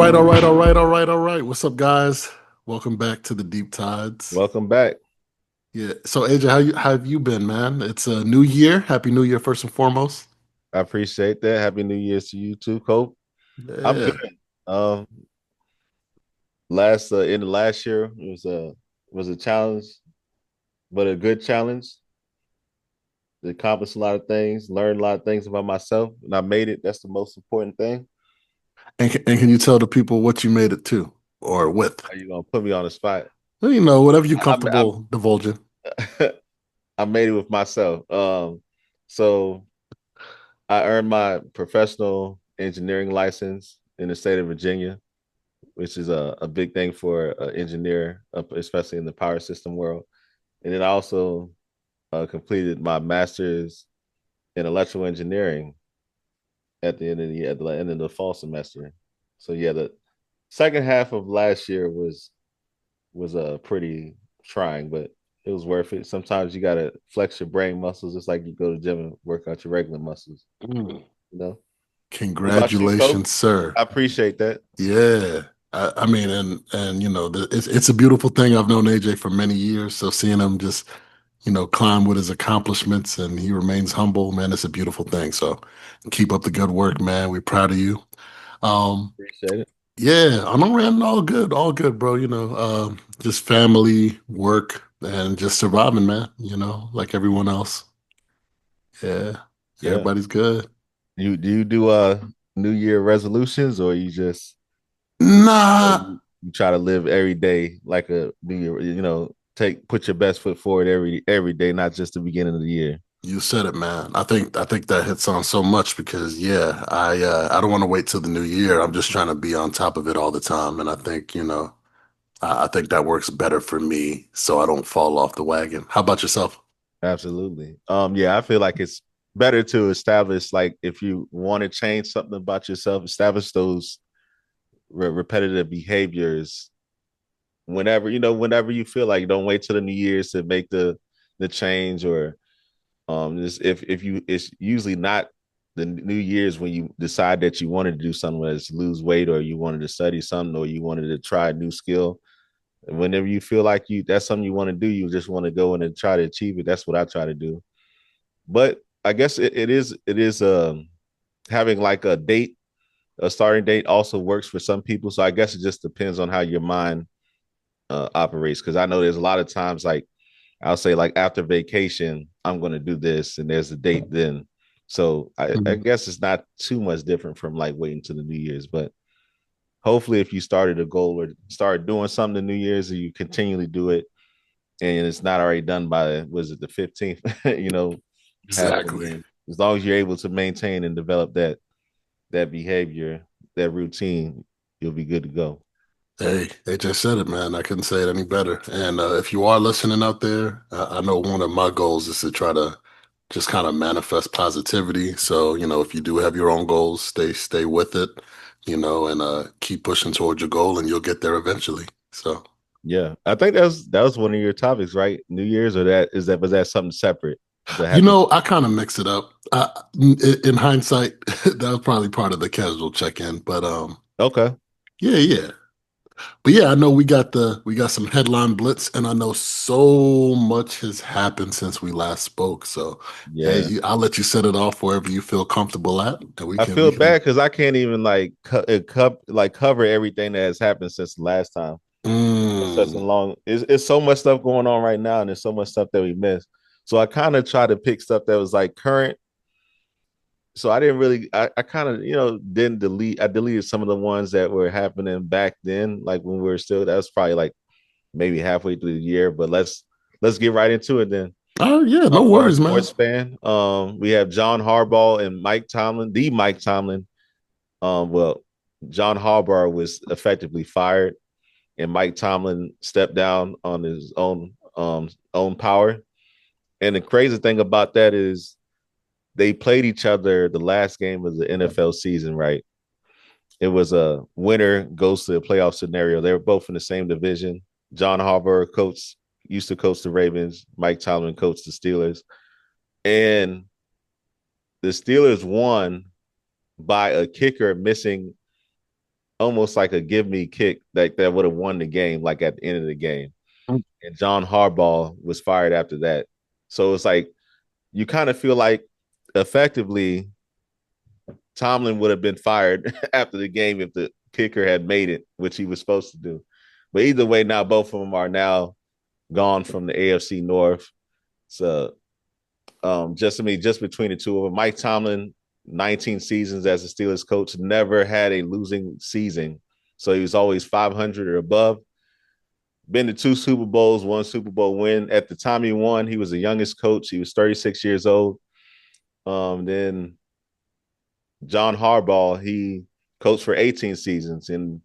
All right. What's up, guys? Welcome back to the Deep Tides. Welcome back. Yeah. So AJ, how have you been, man? It's a new year. Happy New Year, first and foremost. I appreciate that. Happy New Year's to you too, Cope. I'm good. Yeah. Um, last in the last year it was a challenge, but a good challenge. Accomplished a lot of things, learned a lot of things about myself, and I made it. That's the most important thing. And can you tell the people what you made it to or with? Are you gonna put me on the spot? Well, whatever you're I'm, comfortable divulging. I made it with myself. So I earned my professional engineering license in the state of Virginia, which is a big thing for an engineer, especially in the power system world. And then I also completed my master's in electrical engineering at the end of the fall semester. So yeah, the second half of last year was pretty trying, but it was worth it. Sometimes you gotta flex your brain muscles, just like you go to the gym and work out your regular muscles. Mm. You know. What about you, Cole? Congratulations, sir. I appreciate that. Yeah. I mean, and it's a beautiful thing. I've known AJ for many years, so seeing him just climb with his accomplishments and he remains humble, man, it's a beautiful thing. So keep up the good work, man. We're proud of you. Um, Appreciate it. yeah, on our end, all good, bro. Just family, work, and just surviving, man, like everyone else. Yeah, Yeah. everybody's good. You do New Year resolutions, or Nah, you try to live every day like a New Year, put your best foot forward every day, not just the beginning of the year. you said it, man. I think that hits on so much because yeah, I don't want to wait till the new year. I'm just trying to be on top of it all the time, and I think I think that works better for me so I don't fall off the wagon. How about yourself? Absolutely. Yeah, I feel like it's better to establish, like, if you want to change something about yourself, establish those repetitive behaviors whenever you feel like. Don't wait till the New Year's to make the change, or just if you it's usually not the New Year's when you decide that you wanted to do something, whether it's lose weight or you wanted to study something or you wanted to try a new skill. Whenever you feel like that's something you want to do, you just want to go in and try to achieve it. That's what I try to do. But I guess it is having like a starting date also works for some people. So I guess it just depends on how your mind operates. Because I know there's a lot of times, like, I'll say, like, after vacation, I'm going to do this, and there's a date then. So I Mhm. guess it's not too much different from like waiting to the New Year's. But hopefully, if you started a goal or started doing something the New Year's, and you continually do it, and it's not already done by, was it the 15th? Have it, and Exactly. then as long as you're able to maintain and develop that behavior, that routine, you'll be good to go. Hey, they just said it, man. I couldn't say it any better. And if you are listening out there, I know one of my goals is to try to just kind of manifest positivity. So, if you do have your own goals, stay with it, and keep pushing towards your goal, and you'll get there eventually. So, Yeah, I think that was one of your topics, right? New Year's, or was that something separate that happened? I kind of mix it up. In hindsight, that was probably part of the casual check-in, but Okay. yeah, yeah. But yeah, I know we got some headline blitz, and I know so much has happened since we last spoke. So, hey, Yeah, I'll let you set it off wherever you feel comfortable at, and we I can feel we can. bad because I can't even like cover everything that has happened since the last time. It's such a Mm, long. It's so much stuff going on right now, and there's so much stuff that we missed. So I kind of try to pick stuff that was like current. So I didn't really. I kind of didn't delete. I deleted some of the ones that were happening back then, like when we were still. That was probably like maybe halfway through the year. But let's get right into it then. oh yeah, no For our worries, man. sports fan, we have John Harbaugh and Mike Tomlin, the Mike Tomlin. Well, John Harbaugh was effectively fired, and Mike Tomlin stepped down on his own power. And the crazy thing about that is they played each other the last game of the NFL season, right? It was a winner goes to the playoff scenario. They were both in the same division. John Harbaugh used to coach the Ravens. Mike Tomlin coached the Steelers. And the Steelers won by a kicker missing almost like a give me kick that would have won the game, like at the end of the game. Mm. And John Harbaugh was fired after that. So it's like you kind of feel like effectively Tomlin would have been fired after the game if the kicker had made it, which he was supposed to do. But either way, now both of them are now gone from the AFC North. So just between the two of them, Mike Tomlin, 19 seasons as a Steelers coach, never had a losing season. So he was always 500 or above. Been to two Super Bowls, one Super Bowl win. At the time he won, he was the youngest coach. He was 36 years old. Then John Harbaugh, he coached for 18 seasons, and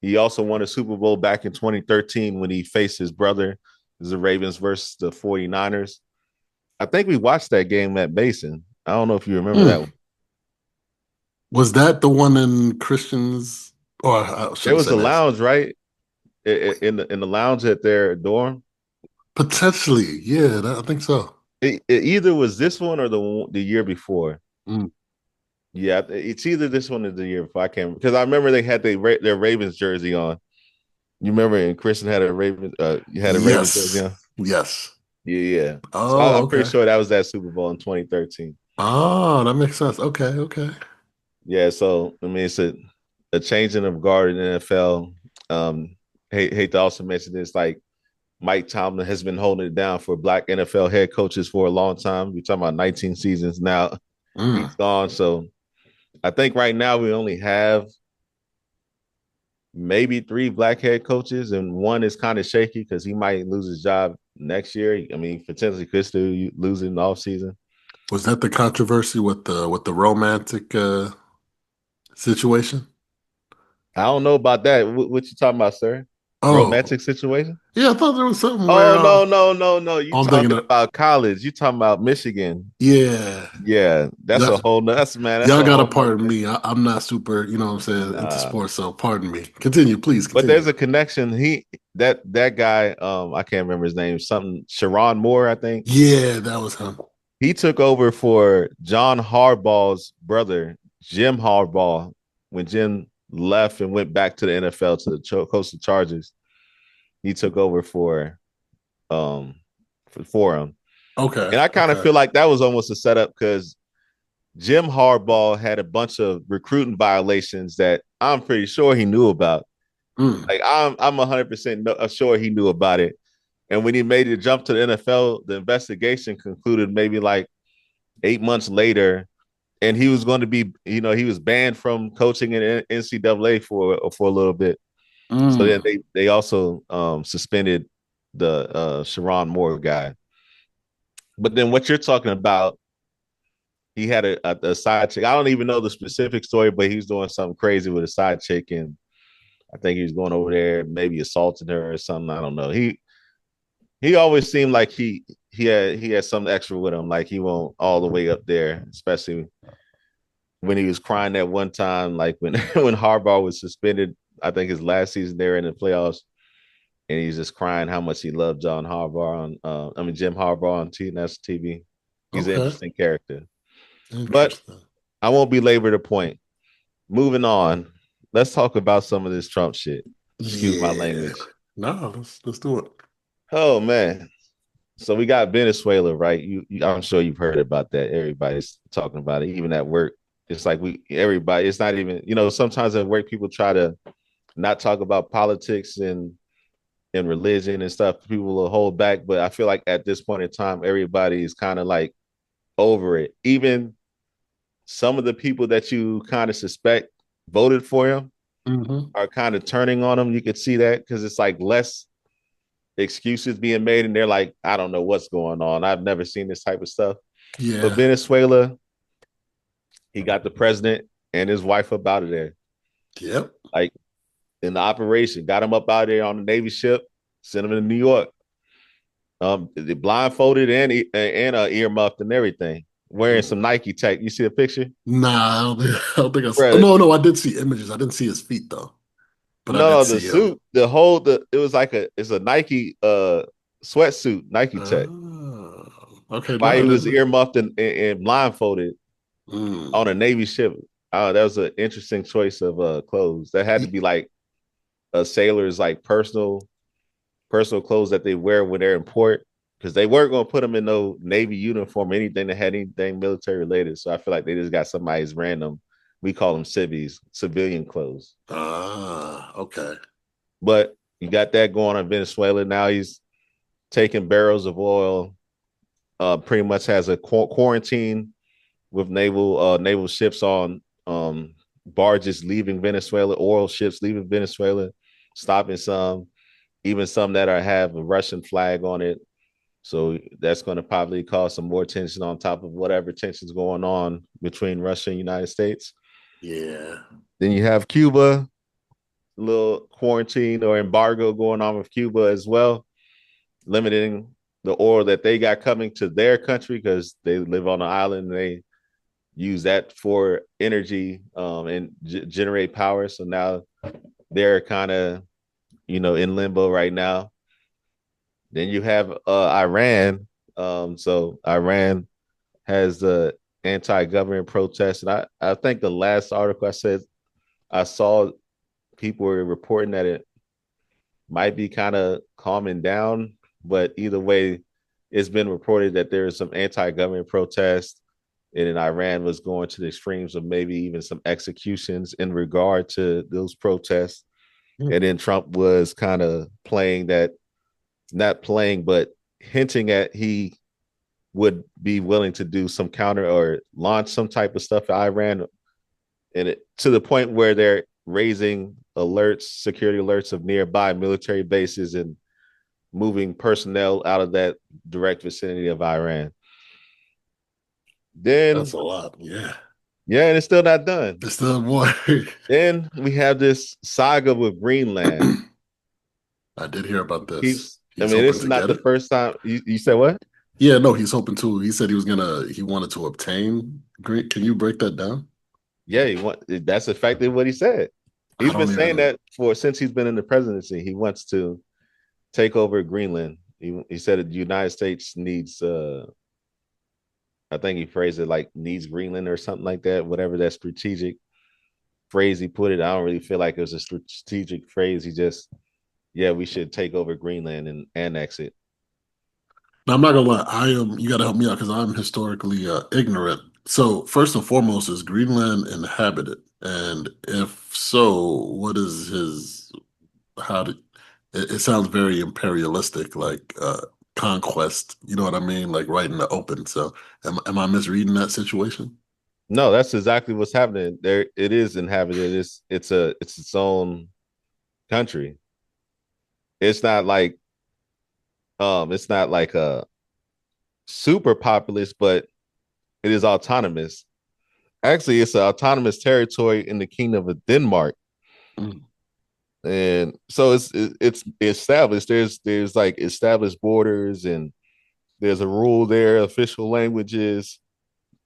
he also won a Super Bowl back in 2013 when he faced his brother, the Ravens versus the 49ers. I think we watched that game at Mason. I don't know if you remember that Mm. one. Was that the one in Christian's, or I There shouldn't was say a that. lounge, right? In the lounge at their dorm. Potentially, yeah, I think so. It either was this one or the year before. Mm. Yeah, it's either this one or the year before. I can't because I remember they had their Ravens jersey on. You remember, and Kristen had a you had a Ravens jersey Yes, on. yes. Yeah, yeah. So Oh, I'm pretty okay. sure that was that Super Bowl in 2013. Oh, that makes sense. Okay, okay. Yeah, so I mean, it's a changing of guard in the NFL. Hate to also mention this, like Mike Tomlin has been holding it down for Black NFL head coaches for a long time. We're talking about 19 seasons now. Mm. He's gone, so I think right now we only have maybe three black head coaches, and one is kind of shaky because he might lose his job next year. I mean, potentially could still lose it in the offseason. Was that the controversy with the romantic situation? I don't know about that. What you talking about, sir? Oh, Romantic situation? yeah, I thought there was something where Oh no, no, no, no. You I'm thinking talking of, about college. You talking about Michigan. yeah. Yeah, that's a That, whole that's man, that's y'all a gotta whole nother pardon thing. me. I'm not super, you know what I'm saying, into Nah. sports, so pardon me. Continue, please But continue. there's a connection. That guy, I can't remember his name, something Sharon Moore, I think. Yeah, that was him. He took over for John Harbaugh's brother, Jim Harbaugh, when Jim left and went back to the NFL to the coach the Chargers. He took over um for him. Okay, And I kind of okay. feel like that was almost a setup because Jim Harbaugh had a bunch of recruiting violations that I'm pretty sure he knew about. Mm, Like I'm 100% sure he knew about it. And when he made the jump to the NFL, the investigation concluded maybe like 8 months later, and he was going to be, he was banned from coaching in NCAA for a little bit. So then mm. they also suspended the Sharon Moore guy. But then what you're talking about, he had a side chick. I don't even know the specific story, but he was doing something crazy with a side chick, and I think he was going over there, maybe assaulting her or something. I don't know. He always seemed like he had something extra with him, like he won't all the way up there, especially when he was crying that one time, like when when Harbaugh was suspended. I think his last season there in the playoffs, and he's just crying how much he loved John Harbaugh Jim Harbaugh on national TV. He's an Okay, interesting character, but interesting. I won't belabor the point. Moving on, let's talk about some of this Trump shit. Excuse my Yeah. language. No, let's do it. Oh man. So we got Venezuela, right? I'm sure you've heard about that. Everybody's talking about it, even at work. It's like everybody. It's not even, sometimes at work people try to not talk about politics and religion and stuff. People will hold back, but I feel like at this point in time, everybody is kind of like over it. Even some of the people that you kind of suspect voted for him Hmm. are kind of turning on him. You could see that because it's like less excuses being made, and they're like, I don't know what's going on. I've never seen this type of stuff. But Yeah. Venezuela, he got the president and his wife up out of there. Yep. Like in the operation, got him up out of there on the Navy ship, sent him to New York. They blindfolded and earmuffed and everything, wearing some Nike tech. You see a picture, Nah, I don't think I saw. Oh, bro? no, no, I did see images. I didn't see his feet though, but I did No, the see him. suit, it was like it's a Nike sweatsuit, Nike tech. Oh, okay. No, Why I he was didn't. earmuffed and blindfolded Mm, on a Navy ship. That was an interesting choice of clothes. That had to be like a sailor's like personal clothes that they wear when they're in port because they weren't going to put them in no Navy uniform, anything that had anything military related. So I feel like they just got somebody's random. We call them civvies, civilian clothes. Ah, okay. But you got that going on in Venezuela. Now he's taking barrels of oil. Pretty much has a quarantine with naval ships on barges leaving Venezuela, oil ships leaving Venezuela, stopping some, even some that have a Russian flag on it. So that's going to probably cause some more tension on top of whatever tensions going on between Russia and United States. Yeah. Then you have Cuba, a little quarantine or embargo going on with Cuba as well, limiting the oil that they got coming to their country because they live on an island and they use that for energy and generate power. So now they're kind of in limbo right now. Then you have Iran. So Iran has the anti-government protests, and I think the last article I saw people were reporting that it might be kind of calming down, but either way, it's been reported that there is some anti-government protests, and then Iran was going to the extremes of maybe even some executions in regard to those protests. Hmm. And then Trump was kind of playing that, not playing, but hinting at he would be willing to do some counter or launch some type of stuff at Iran, and to the point where they're raising alerts, security alerts of nearby military bases and moving personnel out of that direct vicinity of Iran. That's Then, a lot. Yeah. yeah, and it's still not done. There's still more. Then we have this saga with Greenland. I did hear about this. Keeps, I He's mean, hoping this is to not get the it. first time. You said what? Yeah, no, he's hoping to. He said he wanted to obtain green. Can you break that down? Yeah, that's effectively what he said. I He's been don't saying even, that for since he's been in the presidency. He wants to take over Greenland. He said that the United States needs I think he phrased it like needs Greenland or something like that, whatever that strategic phrase he put it. I don't really feel like it was a strategic phrase. He just, yeah, we should take over Greenland and annex it. now, I'm not gonna lie, you gotta help me out because I'm historically ignorant. So first and foremost, is Greenland inhabited? And if so, what is his, how did, it sounds very imperialistic, like conquest, you know what I mean? Like right in the open. So am I misreading that situation? No, that's exactly what's happening. There it is inhabited. It's its own country. It's not like a super populous, but it is autonomous. Actually, it's an autonomous territory in the kingdom of Denmark. Mm. And so it's established. There's like established borders and there's a rule there, official languages.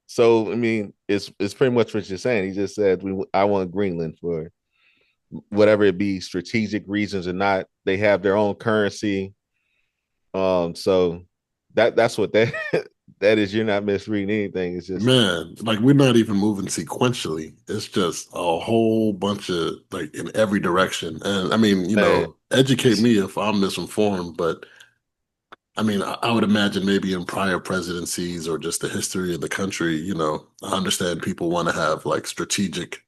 So I mean, it's pretty much what you're saying. He just said I want Greenland for whatever it be, strategic reasons or not. They have their own currency. So that's what that that is. You're not misreading anything. It's just Man, like we're not even moving sequentially. It's just a whole bunch of like in every direction. And I mean, man, educate me if I'm misinformed, but I mean, I would imagine maybe in prior presidencies or just the history of the country, I understand people want to have like strategic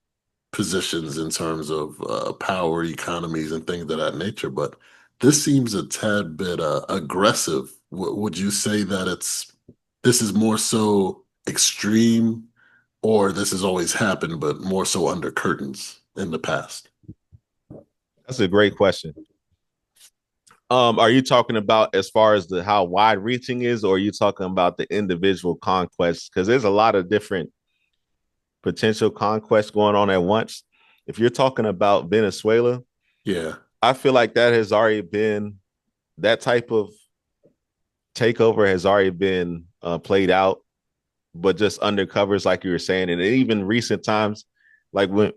positions in terms of power, economies, and things of that nature. But this seems a tad bit aggressive. Would you say that this is more so extreme, or this has always happened, but more so under curtains in the past? that's a great question. Are you talking about as far as the how wide reaching is, or are you talking about the individual conquests? Because there's a lot of different potential conquests going on at once. If you're talking about Venezuela, Yeah. I feel like that has already been that type of takeover has already been played out, but just undercovers, like you were saying, and even recent times, like when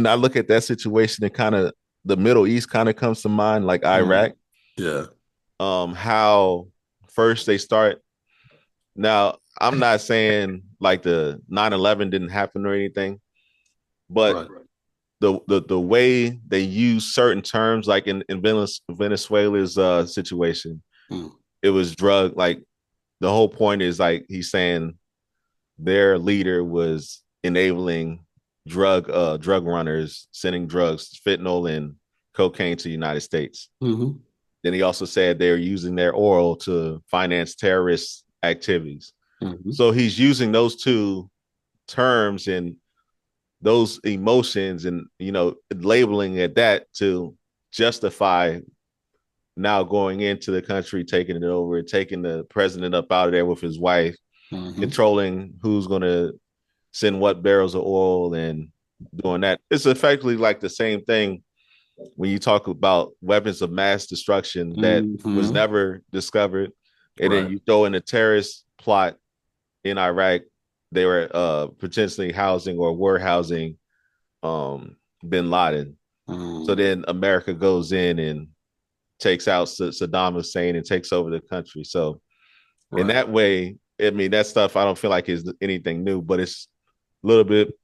I look at that situation, and kind of the Middle East kind of comes to mind, like Mm. Iraq. Yeah. How first they start. Now, I'm not saying like the 9/11 didn't happen or anything, but Right. the way they use certain terms, like in Venezuela's situation, Mm, it was drug. Like the whole point is like he's saying their leader was enabling drug runners sending drugs, fentanyl and cocaine to the United States. hmm Then he also said they're using their oil to finance terrorist activities. hmm So he's using those two terms and those emotions and labeling it that to justify now going into the country, taking it over, taking the president up out of there with his wife, hmm controlling who's going to send what barrels of oil and doing that. It's effectively like the same thing when you talk about weapons of mass destruction that was hmm never discovered, and then Right. you throw in a terrorist plot in Iraq. They were potentially housing or were housing bin Laden. So Mm, then America goes in and takes out Saddam Hussein and takes over the country. So in right. that way, I mean, that stuff I don't feel like is anything new, but it's a little bit,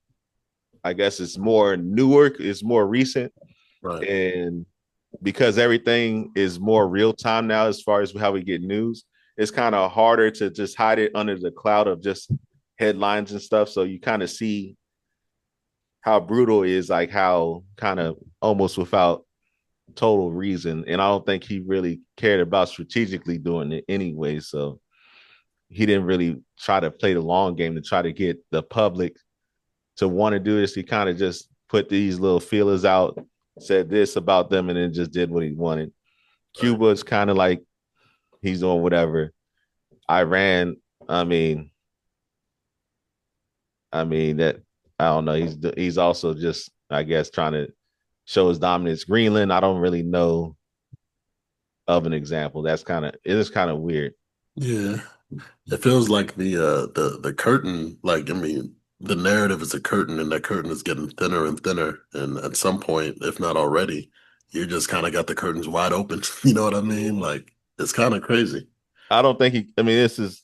I guess it's more newer, it's more recent. Right. And because everything is more real time now as far as how we get news, it's kind of harder to just hide it under the cloud of just headlines and stuff. So you kind of see how brutal it is, like how kind of almost without total reason. And I don't think he really cared about strategically doing it anyway. So he didn't really try to play the long game to try to get the public to want to do this. He kind of just put these little feelers out, said this about them, and then just did what he wanted. Right. Cuba is kind of like he's doing whatever. Iran, I mean, that I don't know. He's also just, I guess, trying to show his dominance. Greenland, I don't really know of an example. It is kind of weird. Yeah. It feels like the curtain, like I mean, the narrative is a curtain and that curtain is getting thinner and thinner. And at some point, if not already, you just kind of got the curtains wide open. You know what I mean? Like it's kind of crazy. I don't think he. I mean, this is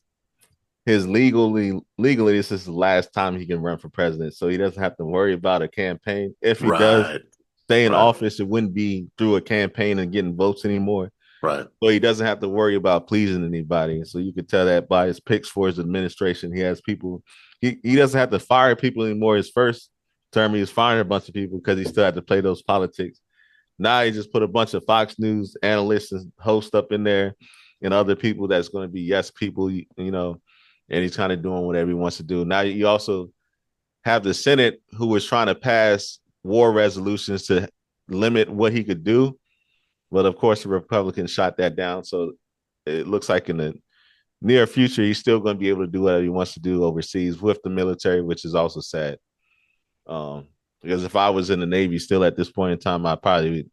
his legally. This is the last time he can run for president, so he doesn't have to worry about a campaign. If he does Right. stay in Right. office, it wouldn't be through a campaign and getting votes anymore. Right. So he doesn't have to worry about pleasing anybody. So you could tell that by his picks for his administration. He has people. He doesn't have to fire people anymore. His first term, he was firing a bunch of people because he still had to play those politics. Now he just put a bunch of Fox News analysts and hosts up in there, and other people that's going to be yes people, and he's kind of doing whatever he wants to do. Now you also have the Senate who was trying to pass war resolutions to limit what he could do, but of course the Republicans shot that down. So it looks like in the near future he's still going to be able to do whatever he wants to do overseas with the military, which is also sad. Because if I was in the Navy still at this point in time, I'd probably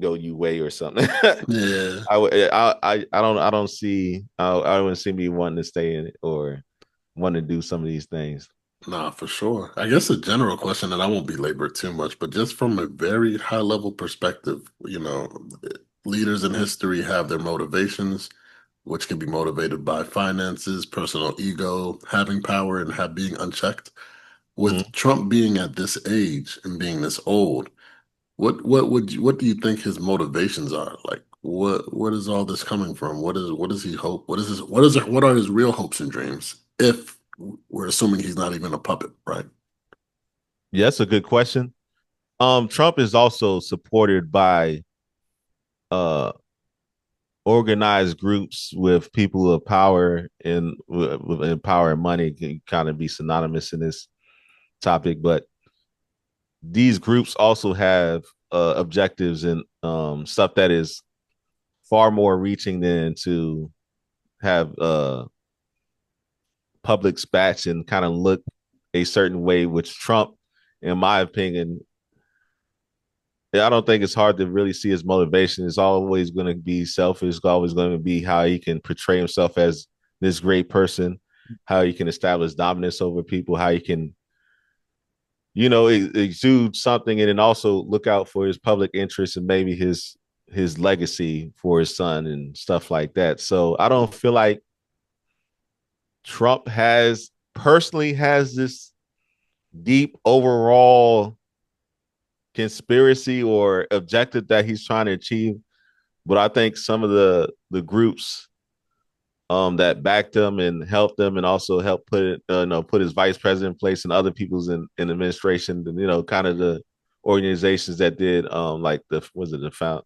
go UA or something. Yeah. I don't see I wouldn't see me wanting to stay in it or want to do some of these things. Nah, for sure. I guess a general question, and I won't belabor it too much, but just from a very high level perspective, leaders in history have their motivations, which can be motivated by finances, personal ego, having power, and have being unchecked. With Mm-hmm. Trump being at this age and being this old, what do you think his motivations are? Like what is all this coming from? What does he hope? What are his real hopes and dreams? If we're assuming he's not even a puppet, right? Yeah, that's a good question. Trump is also supported by uh organized groups with people of power and power and money can kind of be synonymous in this topic, but these groups also have objectives and stuff that is far more reaching than to have public spats and kind of look a certain way, which Trump, in my opinion, I don't think it's hard to really see his motivation. It's always going to be selfish. It's always going to be how he can portray himself as this great person, how he can establish dominance over people, how he can, exude something, and then also look out for his public interest and maybe his legacy for his son and stuff like that. So I don't feel like Trump has personally has this deep overall conspiracy or objective that he's trying to achieve. But I think some of the groups that backed him and helped him and also helped put it, put his vice president in place and other people's in administration, and kind of the organizations that did like the was it the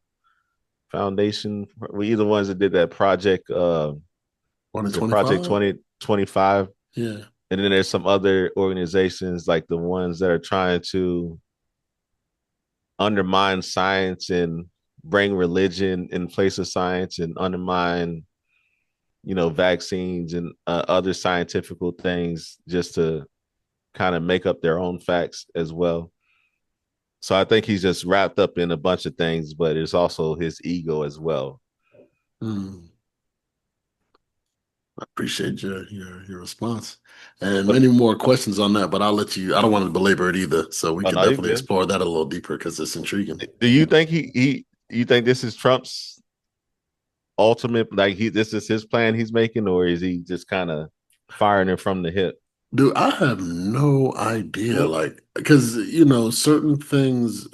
foundation, we the ones that did that project, was it Project 2025? 2025? Yeah. And then there's some other organizations like the ones that are trying to undermine science and bring religion in place of science and undermine vaccines and other scientific things just to kind of make up their own facts as well. So I think he's just wrapped up in a bunch of things, but it's also his ego as well. Hmm. I appreciate your response. And But many more questions on that, but I'll let you, I don't want to belabor it either. So we oh could no, you definitely good. explore that a little deeper because it's intriguing. Do you think he you think this is Trump's ultimate, like this is his plan he's making, or is he just kind of firing it from the hip? Dude, I have no idea. Well, Like, because, certain things,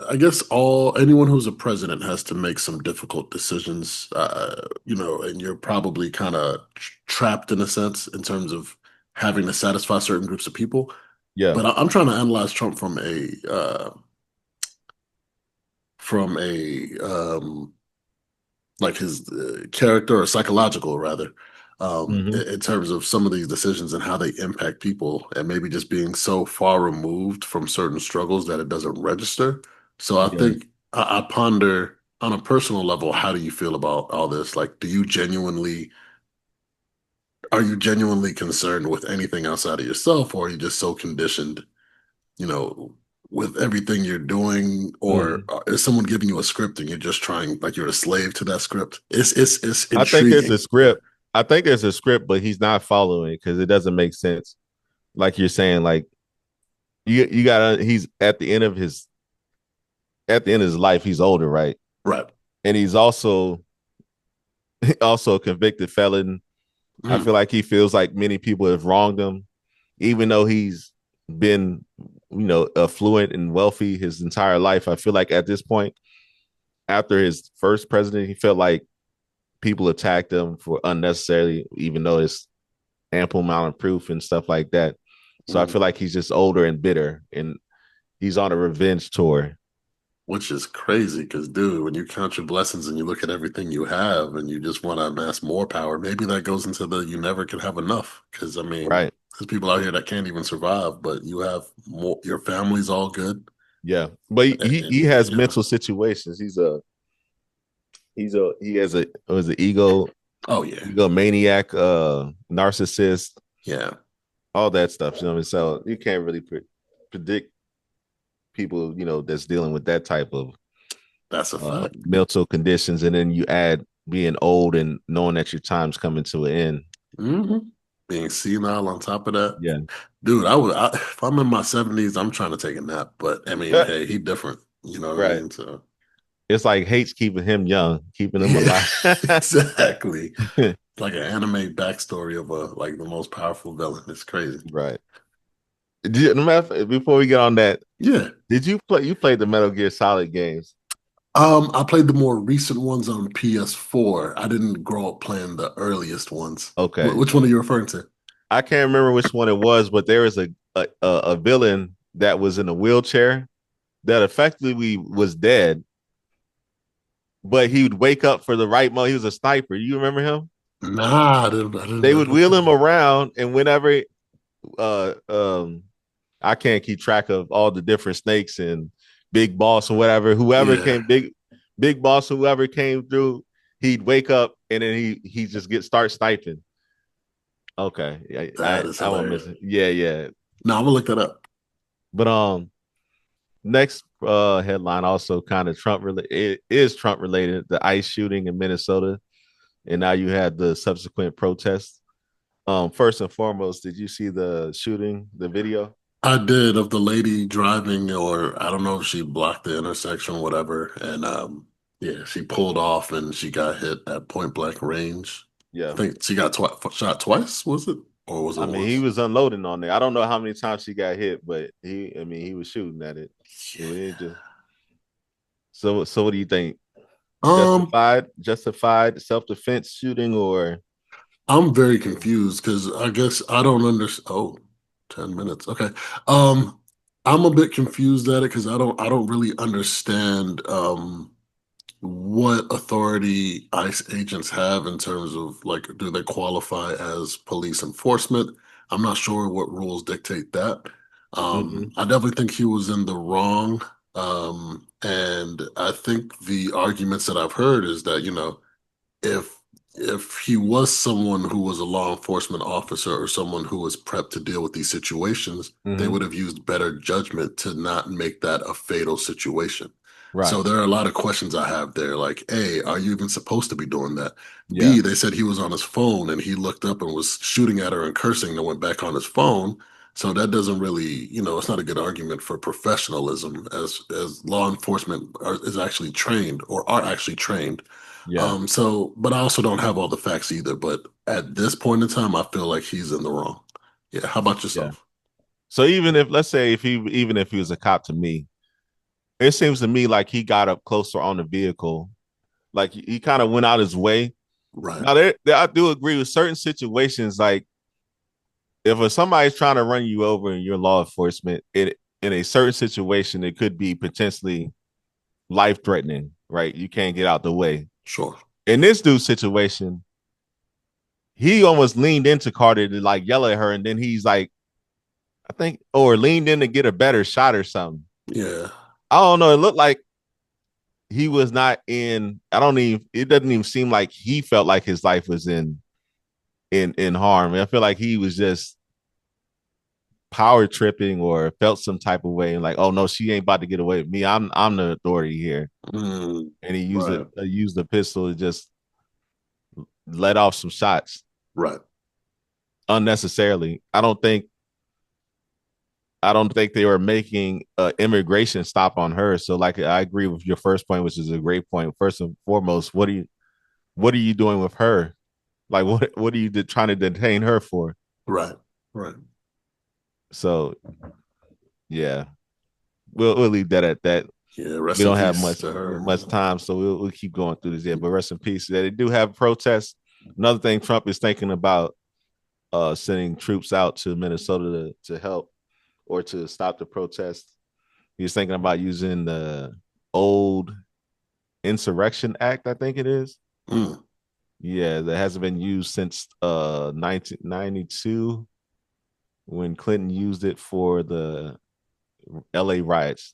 I guess anyone who's a president has to make some difficult decisions, and you're probably kind of trapped in a sense in terms of having to satisfy certain groups of people. yeah. But I'm trying to analyze Trump from a like his character or psychological rather, Mm-hmm. in terms of some of these decisions and how they impact people, and maybe just being so far removed from certain struggles that it doesn't register. So I Yeah. think I ponder on a personal level, how do you feel about all this? Like, are you genuinely concerned with anything outside of yourself, or are you just so conditioned, you know, with everything you're doing, or Mm-hmm. is someone giving you a script and you're just trying, like you're a slave to that script? It's I think there's a intriguing. Yeah. script. I think there's a script, but he's not following it because it doesn't make sense. Like you're saying, like you gotta. He's at the end of his life. He's older, right? Right. And he's also a convicted felon. I Mm. feel like he feels like many people have wronged him, even though he's been, affluent and wealthy his entire life. I feel like at this point, after his first president, he felt like people attacked him for unnecessarily, even though it's ample amount of proof and stuff like that. So I Mm. feel like he's just older and bitter, and he's on a revenge tour. Which is crazy because, dude, when you count your blessings and you look at everything you have and you just want to amass more power, maybe that goes into the you never can have enough. Because, I mean, Right. there's people out here that can't even survive, but you have more, your family's all good. Yeah. But he And, has mental situations. He has a was an oh, yeah. egomaniac, narcissist, Yeah. all that stuff. You know what I mean? So you can't really predict people, that's dealing with that type of That's a fact. mental conditions, and then you add being old and knowing that your time's coming to an end. Hmm. Being senile on top of that. Yeah. Dude, if I'm in my 70s, I'm trying to take a nap. But I mean, hey, he different. You know what I Right. mean? So, It's like hate's keeping him young, keeping him yeah, alive. exactly. Like an anime backstory of like the most powerful villain. It's crazy. Right. Before we get on that, Yeah. did you played the Metal Gear Solid games? I played the more recent ones on PS4. I didn't grow up playing the earliest ones. Okay. Which one are you referring to? I can't remember which one it was, but there was a villain that was in a wheelchair that effectively was dead, but he would wake up for the right moment. He was a sniper. You remember him? Nah, I They didn't would look wheel him at it. around, and whenever uh um I can't keep track of all the different snakes and big boss or whatever, whoever Yeah, came big boss, whoever came through, he'd wake up and then he just start sniping. Okay, that is I won't miss hilarious. it. Yeah, yeah. No, I'm gonna look that up. But next headline also kind of Trump related. It is Trump related. The ICE shooting in Minnesota, and now you had the subsequent protests. First and foremost, did you see the shooting, the video? I did, of the lady driving, or I don't know if she blocked the intersection or whatever, and yeah, she pulled off and she got hit at point blank range. I Yeah. think she got shot twice, was it? or was it I mean, he once? was unloading on there. I don't know how many times he got hit, but I mean, he was shooting at it. It Yeah. just so. What do you think? Um, Justified self defense shooting, or I'm very confused because I guess I don't understand. Oh, 10 minutes. Okay. Um, I'm a bit confused at it because I don't really understand what authority ICE agents have in terms of like, do they qualify as police enforcement? I'm not sure what rules dictate that. mm-mm, I definitely think he was in the wrong. And I think the arguments that I've heard is that, if if he was someone who was a law enforcement officer or someone who was prepped to deal with these situations, they mm-hmm, would have used better judgment to not make that a fatal situation. right? So there are a lot of questions I have there, like, A, are you even supposed to be doing that? Yeah, B, they said he was on his phone and he looked up and was shooting at her and cursing and went back on his phone. So that doesn't really, it's not a good argument for professionalism as law enforcement is actually trained or are actually trained. yeah, But I also don't have all the facts either. But at this point in time, I feel like he's in the wrong. Yeah. How about yeah. yourself? So even if let's say even if he was a cop to me, it seems to me like he got up closer on the vehicle, like he kind of went out his way. Right. Now I do agree with certain situations, like if somebody's trying to run you over and you're law enforcement, in a certain situation, it could be potentially life threatening, right? You can't get out the way. Sure. In this dude's situation, he almost leaned into Carter to like yell at her, and then he's like, I think, or leaned in to get a better shot or something. Yeah. I don't know. It looked like he was not in. I don't even. It doesn't even seem like he felt like his life was in harm. I feel like he was just power tripping or felt some type of way and like, oh no, she ain't about to get away with me. I'm the authority here. Mm, And he right. used the pistol to just let off some shots Right. unnecessarily. I don't think they were making an immigration stop on her. So like I agree with your first point, which is a great point. First and foremost, what are you doing with her? Like what are you trying to detain her for? Right. Right. So yeah, we'll leave that at that. Yeah. We Rest in don't have peace to her, much man. time, so we'll keep going through this. Yeah, but rest in peace. Yeah, they do have protests. Another thing, Trump is thinking about sending troops out to Minnesota to help or to stop the protest. He's thinking about using the old Insurrection Act, I think it is. Mm. Yeah, that hasn't been used since 1992 when Clinton used it for the LA riots.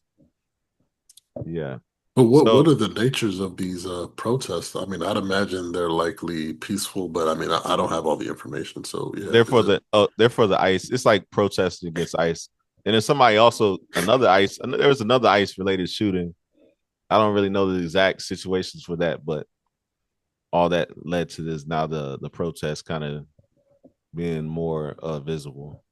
Yeah. But what So are the natures of these protests? I mean, I'd imagine they're likely peaceful, but I mean, I don't have all the information. So yeah, is it they're for the ICE. It's like protesting against ICE. And then somebody also another ICE. There was another ICE related shooting. I don't really know the exact situations for that, but all that led to this now the protest kind of being more visible.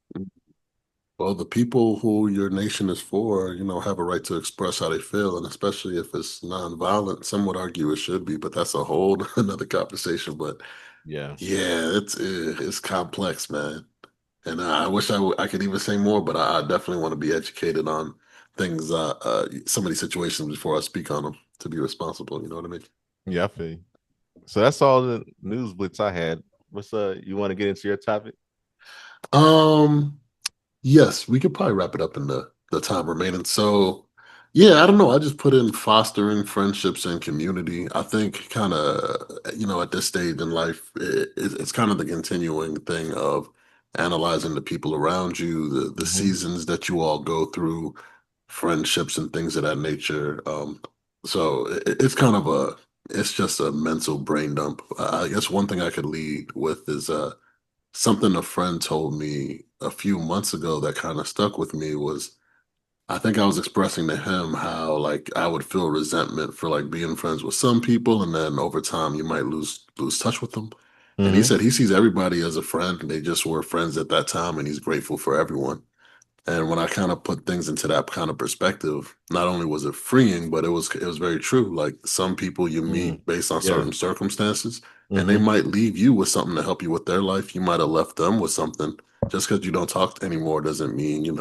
well, the people who your nation is for, have a right to express how they feel, and especially if it's nonviolent, some would argue it should be, but that's a whole another conversation. But Yeah. yeah, it's complex, man. And I wish I could even say more, but I definitely want to be educated on things, some of these situations before I speak on them to be responsible. You know what I mean? Yeah, I feel you. So that's all the news blitz I had. What's you want to get into your topic? Um, yes, we could probably wrap it up in the time remaining. So, yeah, I don't know. I just put in fostering friendships and community. I think kind of, at this stage in life, it's kind of the continuing thing of analyzing the people around you, the Mm-hmm. seasons that you all go through, friendships and things of that nature. So it's kind of it's just a mental brain dump. I guess one thing I could lead with is something a friend told me a few months ago that kind of stuck with me was I think I was expressing to him how like I would feel resentment for like being friends with some people and then over time you might lose touch with them. And he Mm-hmm. said he sees everybody as a friend. They just were friends at that time and he's grateful for everyone. And when I kind of put things into that kind of perspective, not only was it freeing, but it was very true. Like some people you Mm. meet based on Yeah. certain circumstances, and they Mm-hmm. might leave you with something to help you with their life. You might have left them with something. Just because you don't talk anymore doesn't mean,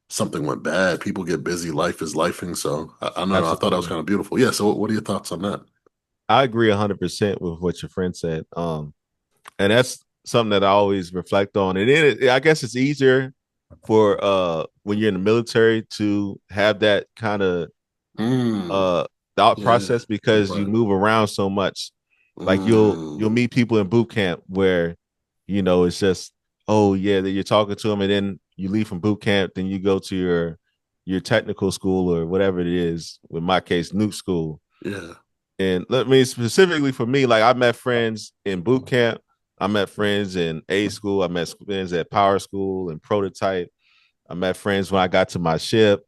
something went bad. People get busy. Life is lifing. So I don't know. I thought that was Absolutely. kind of beautiful. Yeah. So what are your thoughts on that? I agree 100% with what your friend said. And that's something that I always reflect on. And I guess it's easier for when you're in the military to have that kind of Mm, uh thought yeah. process because you Right. move around so much. Like you'll Mm, meet people in boot camp where it's just, oh yeah, that you're talking to them, and then you leave from boot camp, then you go to your technical school or whatever it is. In my case, nuke school. yeah. And let me specifically for me, like I met friends in boot camp, I met friends in A school, I met friends at power school and prototype. I met friends when I got to my ship,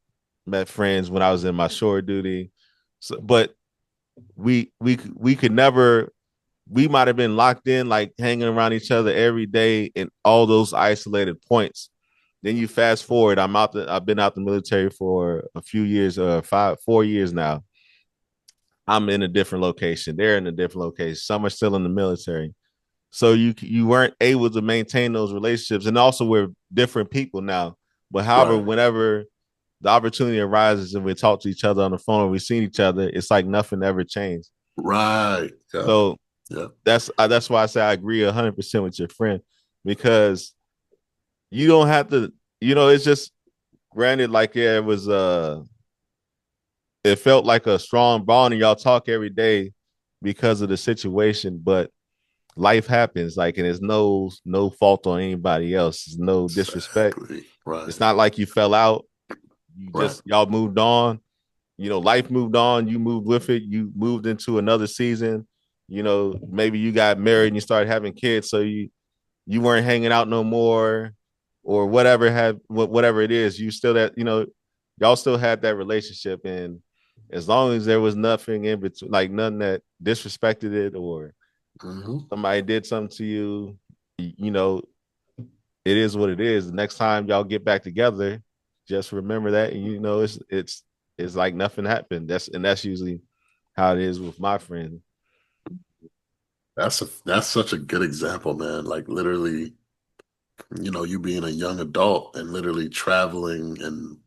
met friends when I was in my shore duty. So, but we could never. We might have been locked in, like hanging around each other every day in all those isolated points. Then you fast forward. I've been out the military for a few years, 4 years now. I'm in a different location. They're in a different location. Some are still in the military. So you weren't able to maintain those relationships, and also we're different people now. But however, Right. whenever the opportunity arises and we talk to each other on the phone or we see each other, it's like nothing ever changed. Right. Yeah. So Yeah. that's why I say I agree 100% with your friend, because you don't have to. It's just granted, like yeah, it felt like a strong bond, and y'all talk every day because of the situation, but life happens, like, and there's no fault on anybody else. There's no disrespect. Exactly. Right. It's not like you fell out. You Right. just y'all moved on. Life moved on. You moved with it. You moved into another season. Maybe you got married and you started having kids, so you weren't hanging out no more, or whatever it is. You still y'all still had that relationship, and as long as there was nothing in between, like nothing that disrespected it or Hmm. somebody did something to you, you know, it is what it is. The next time y'all get back together, just remember that, and it's like nothing happened. That's usually how it is with my friend. That's such a good example, man. Like literally, you being a young adult and literally traveling and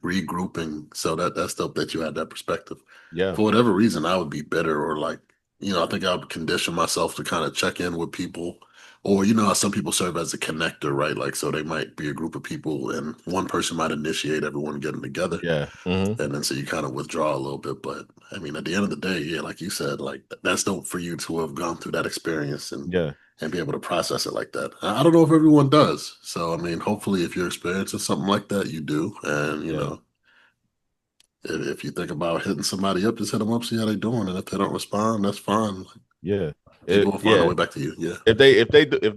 regrouping. So that's dope that you had that perspective. Yeah, For whatever reason, I would be bitter or like, I think I would condition myself to kind of check in with people. Or, how some people serve as a connector, right? Like, so they might be a group of people and one person might initiate everyone getting together. yeah, And then so you kind of withdraw a little bit. But I mean, at the end of the day, yeah, like you said, like that's dope for you to have gone through that experience yeah, and be able to process it like that. I don't know if everyone does. So I mean, hopefully if you're experiencing something like that, you do. And yeah, if you think about hitting somebody up, just hit them up, see how they're doing. And if they don't respond, that's fine. Like, yeah, people will find a yeah. way back to you. Yeah. If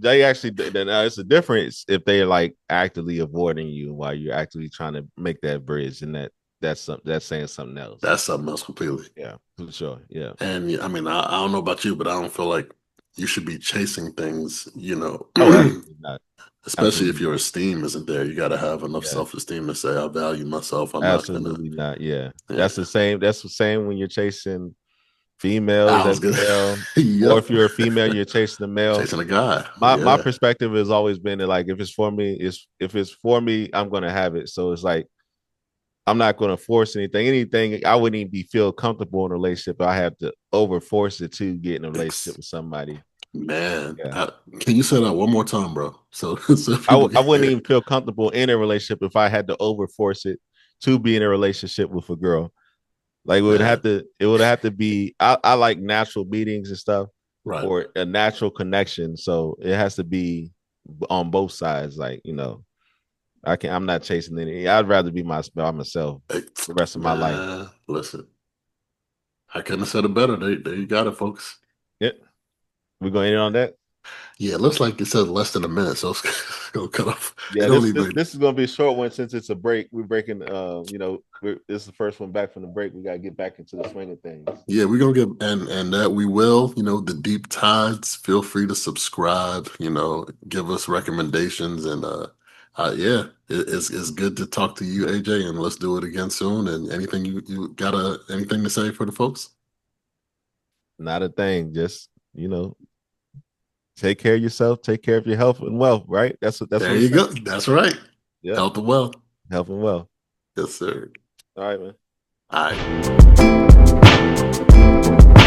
they actually, then it's a difference if they're like actively avoiding you while you're actively trying to make that bridge, and that's saying something else. That's something else completely. Yeah, for sure. Yeah. And I mean, I don't know about you, but I don't feel like you should be chasing things, Oh, absolutely not. especially if Absolutely your not. esteem isn't there. You got to have enough Yeah. self-esteem to say, I value myself. I'm not gonna, Absolutely not. Yeah. yeah. That's the same when you're chasing females I was as gonna, well. Or yep, if you're a female, you're chasing a male. chasing a guy. My Yeah, perspective has always been that, like, if it's for me, I'm gonna have it. So it's like I'm not gonna force anything. Anything I wouldn't even feel comfortable in a relationship if I have to over force it to get in a relationship Ex with somebody. man. Yeah. Can you say that one more time, bro? So so people can I wouldn't hear. even feel comfortable in a relationship if I had to over force it to be in a relationship with a girl. Like Man, it would have to be. I like natural meetings and stuff, right. or a natural connection. So it has to be on both sides. Like I'm not chasing any. I'd rather be by myself the rest of my life. Man, listen, I couldn't have said it better. There you got it, folks. Yeah, we're going to end on that. Yeah, it looks like it says less than a minute, so it's gonna cut off. Yeah, It this only this made this is gonna be a short one since it's a break. We're breaking. This is the first one back from the break. We gotta get back into the swing of things. Yeah, we're gonna get and that we will, the deep tides. Feel free to subscribe, give us recommendations and yeah, it's good to talk to you, AJ, and let's do it again soon. And anything you got anything to say for the folks? Not a thing. Just take care of yourself, take care of your health and wealth, right? That's There what it you says. go. That's right. Yep. Health and wealth. Health and wealth. Yes, sir. All right, man. All right.